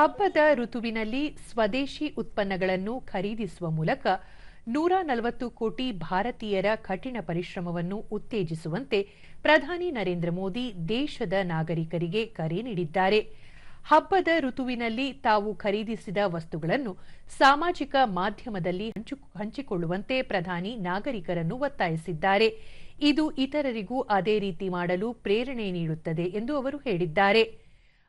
ಹಬ್ಬದ ಋತುವಿನಲ್ಲಿ ಸ್ವದೇಶಿ ಉತ್ಪನ್ನಗಳನ್ನು ಖರೀದಿಸುವ ಮೂಲಕ 140 ಕೋಟಿ ಭಾರತೀಯರ ಕಠಿಣ ಪರಿಶ್ರಮವನ್ನು ಉತ್ತೇಜಿಸುವಂತೆ ಪ್ರಧಾನಿ ನರೇಂದ್ರ ಮೋದಿ ದೇಶದ ನಾಗರಿಕರಿಗೆ ಕರೆ ನೀಡಿದ್ದಾರೆ. ಹಬ್ಬದ ಋತುವಿನಲ್ಲಿ ತಾವು ಖರೀದಿಸಿದ ವಸ್ತುಗಳನ್ನು ಸಾಮಾಜಿಕ ಮಾಧ್ಯಮದಲ್ಲಿ ಹಂಚಿಕೊಳ್ಳುವಂತೆ ಪ್ರಧಾನಿ ನಾಗರಿಕರನ್ನು ಒತ್ತಾಯಿಸಿದ್ದಾರೆ. ಇದು ಇತರರಿಗೂ ಅದೇ ರೀತಿ ಮಾಡಲು ಪ್ರೇರಣೆ ನೀಡುತ್ತದೆ ಎಂದು ಅವರು ಹೇಳಿದ್ದಾರೆ.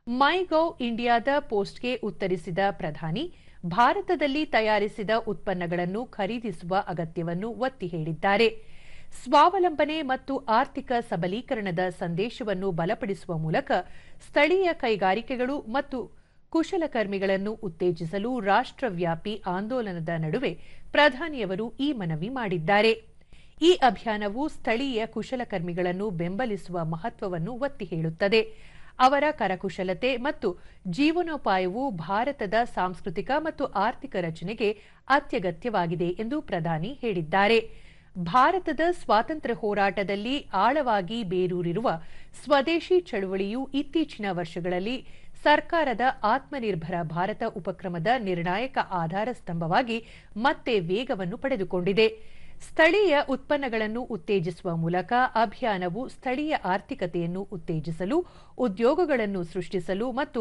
ಮೈಗೌ ಇಂಡಿಯಾದ ಪೋಸ್ಟ್ಗೆ ಉತ್ತರಿಸಿದ ಪ್ರಧಾನಿ, ಭಾರತದಲ್ಲಿ ತಯಾರಿಸಿದ ಉತ್ಪನ್ನಗಳನ್ನು ಖರೀದಿಸುವ ಅಗತ್ಯವನ್ನು ಒತ್ತಿ ಹೇಳಿದ್ದಾರೆ. ಸ್ವಾವಲಂಬನೆ ಮತ್ತು ಆರ್ಥಿಕ ಸಬಲೀಕರಣದ ಸಂದೇಶವನ್ನು ಬಲಪಡಿಸುವ ಮೂಲಕ ಸ್ಥಳೀಯ ಕೈಗಾರಿಕೆಗಳು ಮತ್ತು ಕುಶಲಕರ್ಮಿಗಳನ್ನು ಉತ್ತೇಜಿಸಲು ರಾಷ್ಟ್ರವ್ಯಾಪಿ ಆಂದೋಲನದ ನಡುವೆ ಪ್ರಧಾನಿಯವರು ಈ ಮನವಿ ಮಾಡಿದ್ದಾರೆ. ಈ ಅಭಿಯಾನವು ಸ್ಥಳೀಯ ಕುಶಲಕರ್ಮಿಗಳನ್ನು ಬೆಂಬಲಿಸುವ ಮಹತ್ವವನ್ನು ಒತ್ತಿ ಹೇಳುತ್ತದೆ. ಅವರ ಕರಕುಶಲತೆ ಮತ್ತು ಜೀವನೋಪಾಯವು ಭಾರತದ ಸಾಂಸ್ಕೃತಿಕ ಮತ್ತು ಆರ್ಥಿಕ ರಚನೆಗೆ ಅತ್ಯಗತ್ಯವಾಗಿದೆ ಎಂದು ಪ್ರಧಾನಿ ಹೇಳಿದ್ದಾರೆ. ಭಾರತದ ಸ್ವಾತಂತ್ರ್ಯ ಹೋರಾಟದಲ್ಲಿ ಆಳವಾಗಿ ಬೇರೂರಿರುವ ಸ್ವದೇಶಿ ಚಳವಳಿಯು ಇತ್ತೀಚಿನ ವರ್ಷಗಳಲ್ಲಿ ಸರ್ಕಾರದ ಆತ್ಮನಿರ್ಭರ ಭಾರತ ಉಪಕ್ರಮದ ನಿರ್ಣಾಯಕ ಆಧಾರ ಸ್ತಂಭವಾಗಿ ಮತ್ತೆ ವೇಗವನ್ನು ಪಡೆದುಕೊಂಡಿದೆ. ಸ್ಥಳೀಯ ಉತ್ಪನ್ನಗಳನ್ನು ಉತ್ತೇಜಿಸುವ ಮೂಲಕ ಅಭಿಯಾನವು ಸ್ಥಳೀಯ ಆರ್ಥಿಕತೆಯನ್ನು ಉತ್ತೇಜಿಸಲು, ಉದ್ಯೋಗಗಳನ್ನು ಸೃಷ್ಟಿಸಲು ಮತ್ತು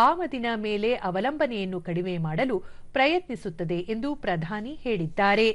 ಆಮದಿನ ಮೇಲೆ ಅವಲಂಬನೆಯನ್ನು ಕಡಿಮೆ ಮಾಡಲು ಪ್ರಯತ್ನಿಸುತ್ತದೆ ಎಂದು ಪ್ರಧಾನಿ ಹೇಳಿದ್ದಾರೆ.